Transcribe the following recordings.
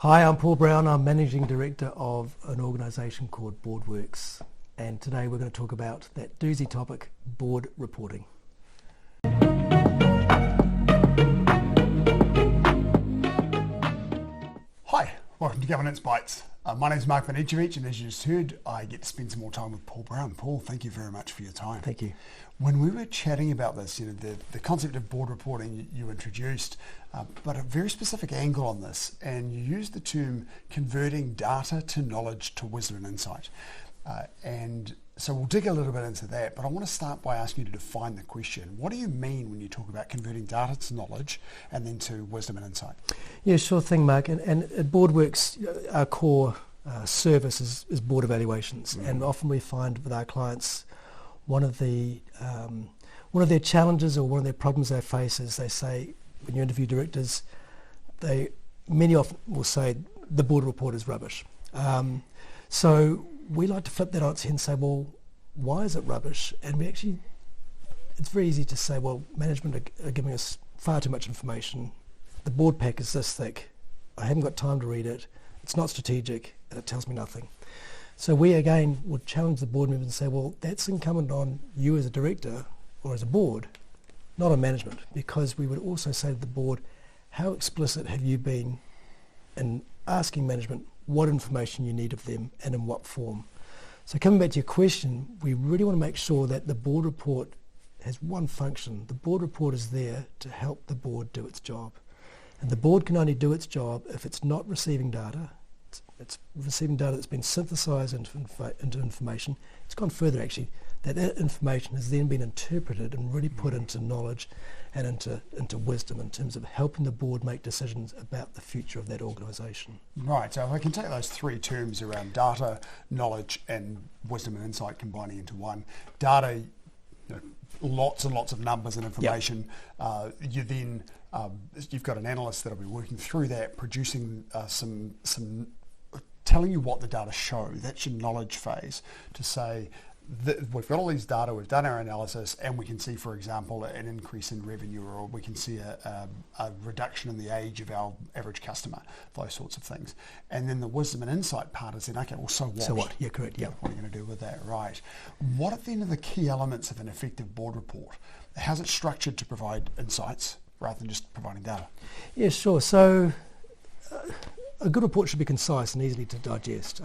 Hi, I'm Paul Brown. I'm Managing Director of an organisation called BoardWorks, and today we're going to talk about that doozy topic, board reporting. Hi, welcome to Governance Bites. My name is Mark Banicevich, and as you just heard, I get to spend some more time with Paul Brown. Paul, thank you very much for your time. Thank you. When we were chatting about this, the concept of board reporting you introduced, but a very specific angle on this, and you used the term converting data to knowledge to wisdom and insight. And so we'll dig a little bit into that, but I want to start by asking you to define the question. What do you mean when you talk about converting data to knowledge and then to wisdom and insight? Yeah, sure thing, Mark. And at BoardWorks, our core service is board evaluations, and often we find with our clients one of their challenges or one of their problems they face is they say, when you interview directors, many often will say the board report is rubbish. So we like to flip that on its head and say, well, why is it rubbish? And it's very easy to say, well, management are giving us far too much information. The board pack is this thick. I haven't got time to read it. It's not strategic, and it tells me nothing. So we again would challenge the board members and say, well, that's incumbent on you as a director or as a board, not on management, because we would also say to the board, how explicit have you been in asking management what information you need of them and in what form? So coming back to your question, we really want to make sure that the board report has one function. The board report is there to help the board do its job. And the board can only do its job if it's not receiving data. It's receiving data that's been synthesised into information. It's gone further actually. That information has then been interpreted and really put into knowledge and into wisdom in terms of helping the board make decisions about the future of that organisation. Right, so if I can take those three terms around data, knowledge and wisdom and insight combining into one. Data, lots and lots of numbers and information. Yep. You've got an analyst that'll be working through that, producing some telling you what the data show. That's your knowledge phase, to say that we've got all these data, we've done our analysis, and we can see, for example, an increase in revenue, or we can see a reduction in the age of our average customer, those sorts of things. And then the wisdom and insight part is then, okay, well, so what? So what? Yeah, correct. Yeah. What are you going to do with that? Right. What are then the key elements of an effective board report? How's it structured to provide insights rather than just providing data? Yeah, sure. So a good report should be concise and easily to digest.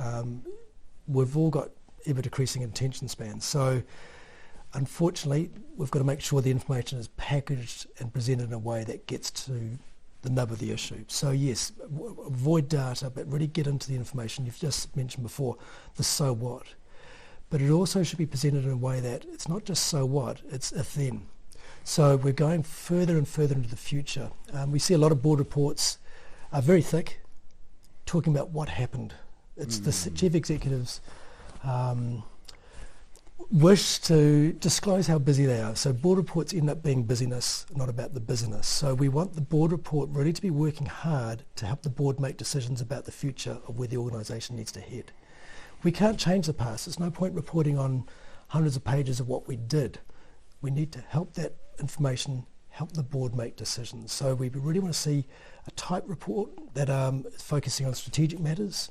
We've all got ever decreasing attention spans, so unfortunately we've got to make sure the information is packaged and presented in a way that gets to the nub of the issue. So yes, avoid data, but really get into the information. You've just mentioned before the so what, but it also should be presented in a way that it's not just so what, it's if then. So we're going further and further into the future. We see a lot of board reports are very thick, talking about what happened. It's the chief executives wish to disclose how busy they are. So board reports end up being busyness, not about the business. So we want the board report really to be working hard to help the board make decisions about the future of where the organisation needs to head. We can't change the past. There's no point reporting on hundreds of pages of what we did. We need to help that information help the board make decisions. So we really want to see a type report that is focusing on strategic matters,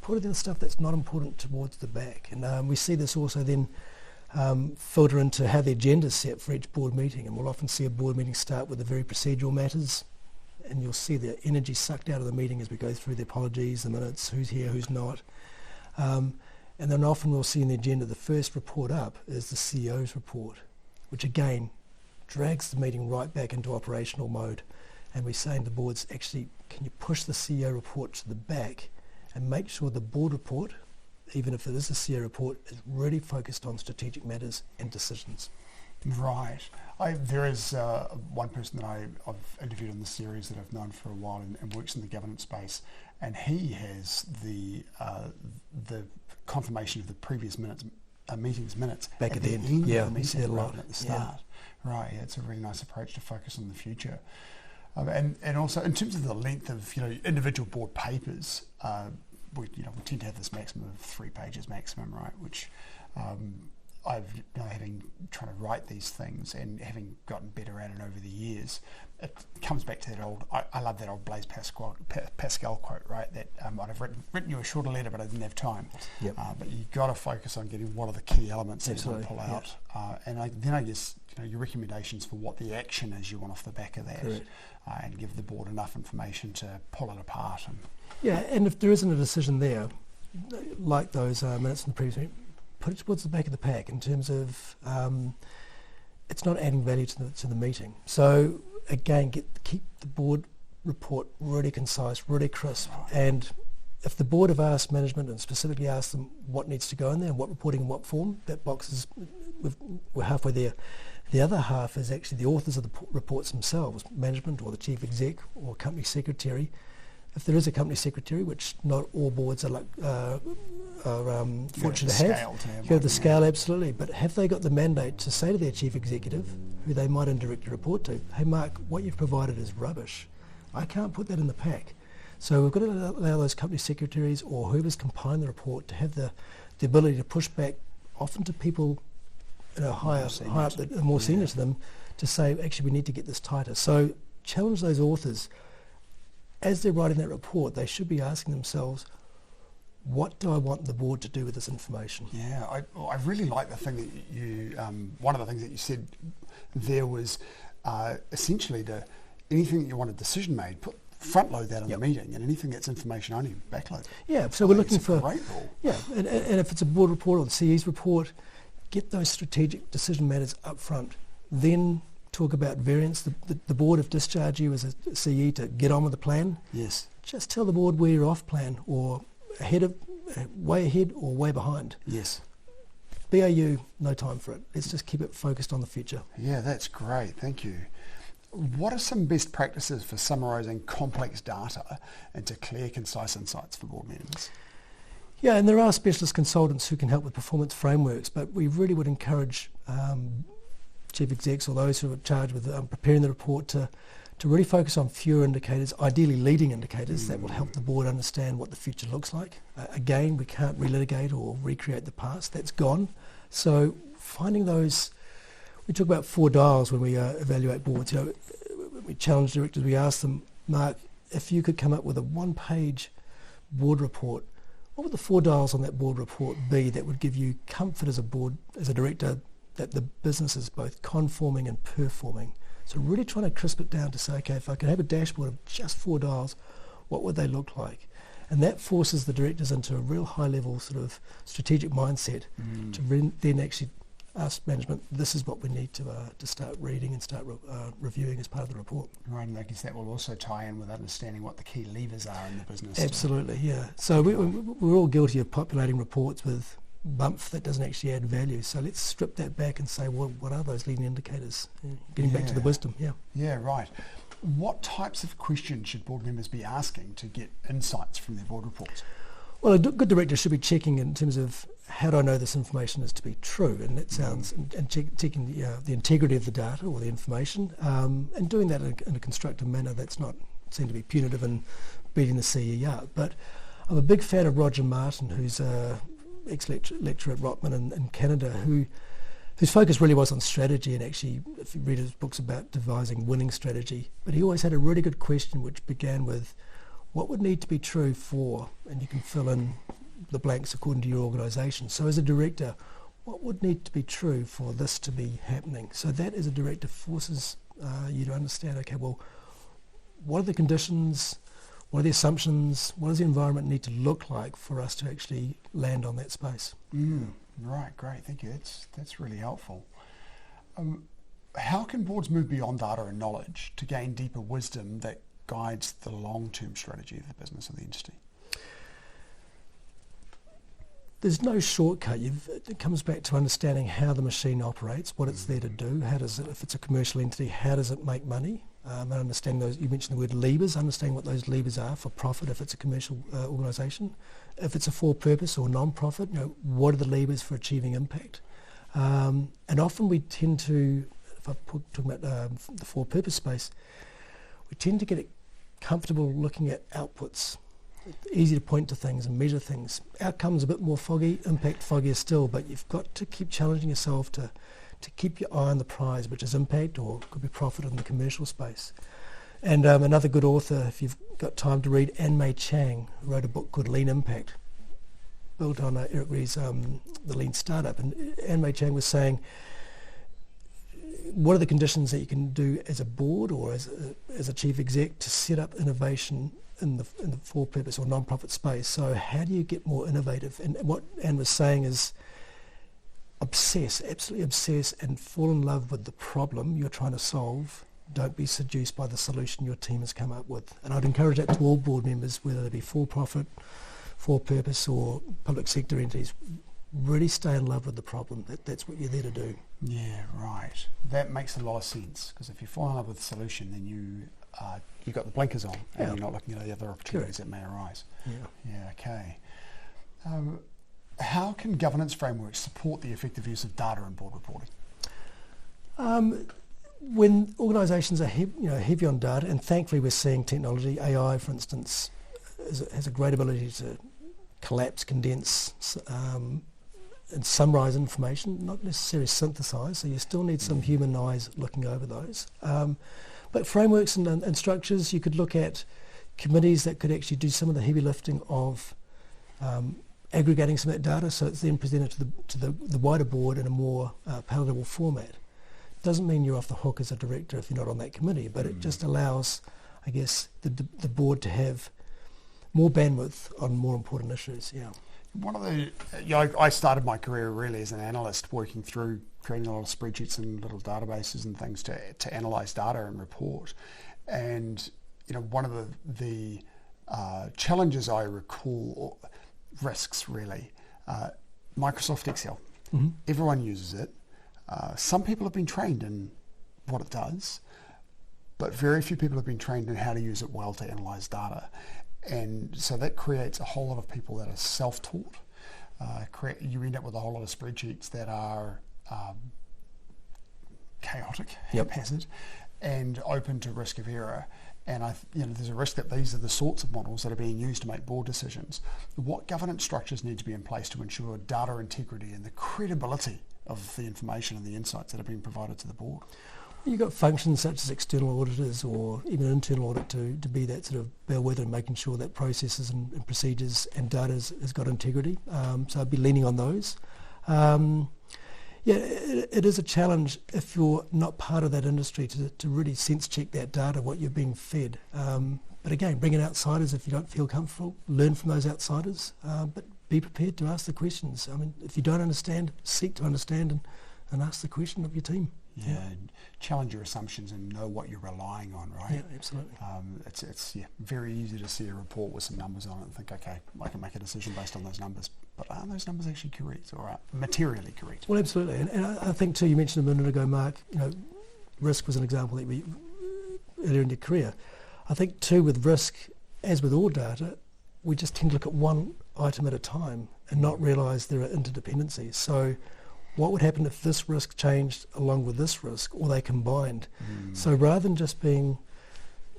put in the stuff that's not important towards the back. And we see this also then filter into how the agenda is set for each board meeting. And we'll often see a board meeting start with the very procedural matters, and you'll see the energy sucked out of the meeting as we go through the apologies, the minutes, who's here, who's not. And then often we'll see in the agenda the first report up is the CEO's report, which again drags the meeting right back into operational mode. And we're saying to boards, actually, can you push the CEO report to the back and make sure the board report, even if it is a CEO report, is really focused on strategic matters and decisions. Right. There is one person that I've interviewed in this series that I've known for a while and works in the governance space, and he has the confirmation of the previous meeting's minutes back at the end. Of the we see it a lot at the start. Yeah. Right. Yeah, it's a really nice approach to focus on the future. And also in terms of the length of individual board papers, we tend to have this maximum of 3 pages maximum, right? Which having trying to write these things and having gotten better at it over the years, it comes back to that old. I love that old Blaise Pascal quote, right? That I'd have written you a shorter letter, but I didn't have time. Yep. But you've got to focus on getting what are the key elements that you want to pull Absolutely, out, and then I guess your recommendations for what the action is you want off the back of that, and give the board enough information to pull it apart. And if there isn't a decision there, like those minutes in the previous meeting, put it towards the back of the pack in terms of it's not adding value to the meeting. So again, keep the board report really concise, really crisp. And if the board have asked management and specifically asked them what needs to go in there and what reporting in what form, that box is, we're halfway there. The other half is actually the authors of the reports themselves, management or the chief exec or company secretary. If there is a company secretary, which not all boards are fortunate to have, you have the scale, absolutely. But have they got the mandate to say to their chief executive, who they might indirectly report to, hey Mark, what you've provided is rubbish. I can't put that in the pack. So we've got to allow those company secretaries or whoever's compiling the report to have the ability to push back, often to people high up, more senior to them, to say, actually, we need to get this tighter. So challenge those authors. As they're writing that report, they should be asking themselves, what do I want the board to do with this information? Yeah, I really like the thing that you, one of the things that you said there was essentially anything that you want a decision made, front load that in the meeting, and anything that's information only, backload. Yeah, so we're looking for, great rule. Yeah, and if it's a board report or the CE's report, get those strategic decision matters up front. Then talk about variance. The board have discharged you as a CE to get on with the plan. Yes. Just tell the board where you're off plan or way ahead or way behind. Yes. BAU, no time for it. Let's just keep it focused on the future. Yeah, that's great. Thank you. What are some best practices for summarising complex data into clear, concise insights for board members? Yeah, and there are specialist consultants who can help with performance frameworks, but we really would encourage chief execs or those who are charged with preparing the report to really focus on fewer indicators, ideally leading indicators that will help the board understand what the future looks like. Again, we can't relitigate or recreate the past. That's gone. So finding those, we talk about 4 dials when we evaluate boards. We challenge directors, we ask them, Mark, if you could come up with a 1-page board report, what would the 4 dials on that board report be that would give you comfort as a board, as a director, that the business is both conforming and performing? So really trying to crisp it down to say, okay, if I could have a dashboard of just 4 dials, what would they look like? And that forces the directors into a real high-level sort of strategic mindset to then actually ask management, this is what we need to start reading and start reviewing as part of the report. Right, and I guess that will also tie in with understanding what the key levers are in the business. Absolutely, yeah. So we're all guilty of populating reports with bump that doesn't actually add value. So let's strip that back and say, well, what are those leading indicators? Getting back to the wisdom, yeah. Yeah, right. What types of questions should board members be asking to get insights from their board reports? Well, a good director should be checking in terms of how do I know this information is to be true, and that sounds and checking the integrity of the data or the information, and doing that in a constructive manner. That's not seen to be punitive and beating the CE up. But I'm a big fan of Roger Martin, who's ex-lecturer at Rotman in Canada, whose focus really was on strategy, and actually, if you read his books about devising winning strategy, but he always had a really good question which began with, what would need to be true for, and you can fill in the blanks according to your organisation. So as a director, what would need to be true for this to be happening? So that as a director forces you to understand, okay, well, what are the conditions, what are the assumptions, what does the environment need to look like for us to actually land on that space? Right, great, thank you. That's really helpful. How can boards move beyond data and knowledge to gain deeper wisdom that guides the long-term strategy of the business or the industry? There's no shortcut. It comes back to understanding how the machine operates, what it's there to do, how does it, if it's a commercial entity, how does it make money? And understanding those, you mentioned the word levers, understanding what those levers are for profit if it's a commercial organisation. If it's a for-purpose or non-profit, what are the levers for achieving impact? And often we tend to, if I'm talking about the for-purpose space, we tend to get comfortable looking at outputs. easy to point to things and measure things. Outcomes a bit more foggy, impact foggier still, but you've got to keep challenging yourself to keep your eye on the prize, which is impact or could be profit in the commercial space. And another good author, if you've got time to read, Ann-Mei Chang, wrote a book called Lean Impact, built on Eric Ries's The Lean Startup. And Ann-Mei Chang was saying, what are the conditions that you can do as a board or as a chief exec to set up innovation in the for-purpose or non-profit space? So how do you get more innovative? And what Anne was saying is obsess, absolutely obsess, and fall in love with the problem you're trying to solve. Don't be seduced by the solution your team has come up with. And I'd encourage that to all board members, whether they be for-profit, for-purpose or public sector entities. Really stay in love with the problem. That's what you're there to do. Yeah, right. That makes a lot of sense, because if you fall in love with the solution, then you've got the blinkers on and you're not looking at the other opportunities that may arise. Yeah, okay. How can governance frameworks support the effective use of data in board reporting? When organisations are heavy on data, and thankfully we're seeing technology, AI for instance, has a great ability to collapse, condense, and summarise information, not necessarily synthesise, so you still need some human eyes looking over those. But frameworks and structures, you could look at committees that could actually do some of the heavy lifting of aggregating some of that data, so it's then presented to the wider board in a more palatable format. Doesn't mean you're off the hook as a director if you're not on that committee, but it just allows, I guess, the board to have more bandwidth on more important issues. Yeah. One of the, I started my career really as an analyst, working through creating a lot of spreadsheets and little databases and things to analyse data and report. And one of the challenges I recall, risks really, Microsoft Excel. Mm-hmm. Everyone uses it. Some people have been trained in what it does, but very few people have been trained in how to use it well to analyse data. And so that creates a whole lot of people that are self-taught. You end up with a whole lot of spreadsheets that are chaotic, haphazard, and open to risk of error. And there's a risk that these are the sorts of models that are being used to make board decisions. What governance structures need to be in place to ensure data integrity and the credibility of the information and the insights that are being provided to the board? You've got functions such as external auditors or even internal audit to be that sort of bellwether and making sure that processes and procedures and data has got integrity. So I'd be leaning on those. It is a challenge if you're not part of that industry to really sense check that data, what you're being fed. But again, bring in outsiders if you don't feel comfortable. Learn from those outsiders, but be prepared to ask the questions. I mean, if you don't understand, seek to understand and ask the question of your team. Yeah, and challenge your assumptions and know what you're relying on, right? Yeah, absolutely. It's very easy to see a report with some numbers on it and think, okay, I can make a decision based on those numbers. But are those numbers actually correct or materially correct? Well, absolutely. And I think too, you mentioned a minute ago, Mark, risk was an example that we earlier in your career. I think too with risk, as with all data, we just tend to look at one item at a time and not realise there are interdependencies. So what would happen if this risk changed along with this risk, or they combined? So rather than just being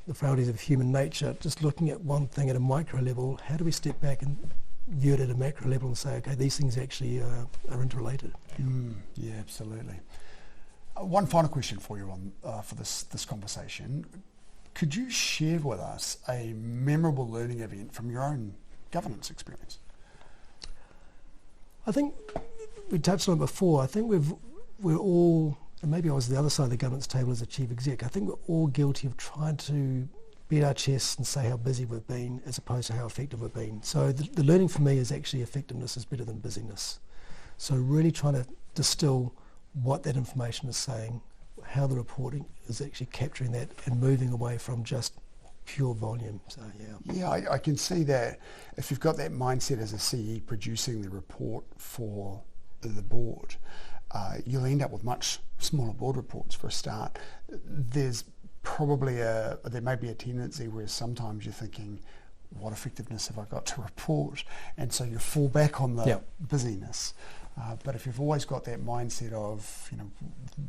the frailties of human nature, just looking at one thing at a micro level, how do we step back and view it at a macro level and say, okay, these things actually are interrelated? Yeah, absolutely. One final question for you for this conversation. Could you share with us a memorable learning event from your own governance experience? I think we touched on it before. I think we're all, and maybe I was the other side of the governance table as a chief exec, I think we're all guilty of trying to beat our chests and say how busy we've been as opposed to how effective we've been. So the learning for me is actually effectiveness is better than busyness. So really trying to distill what that information is saying, how the reporting is actually capturing that and moving away from just pure volume. So yeah, I can see that if you've got that mindset as a CE producing the report for the board, you'll end up with much smaller board reports for a start. There's probably there may be a tendency where sometimes you're thinking, what effectiveness have I got to report? And so you fall back on the busyness. But if you've always got that mindset of,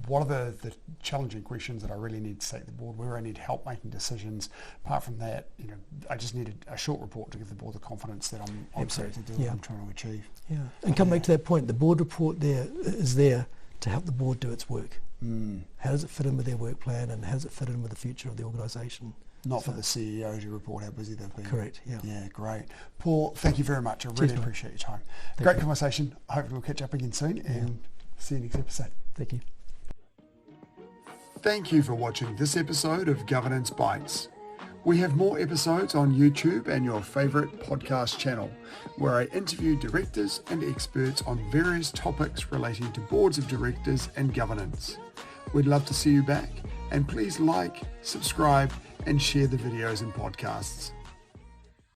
what are the challenging questions that I really need to take to the board, where I need help making decisions, apart from that, I just need a short report to give the board the confidence that I'm trying to do what I'm trying to achieve. Yeah, and come back to that point, the board report is there to help the board do its work. How does it fit in with their work plan, and how does it fit in with the future of the organisation? Not for the CEO to report how busy they've been. Correct, yeah. Yeah, great. Paul, thank you very much. I really appreciate your time. Great conversation. Hopefully we'll catch up again soon and see you next episode. Thank you. Thank you for watching this episode of Governance Bites. We have more episodes on YouTube and your favourite podcast channel, where I interview directors and experts on various topics relating to boards of directors and governance. We'd love to see you back, and please like, subscribe, and share the videos and podcasts.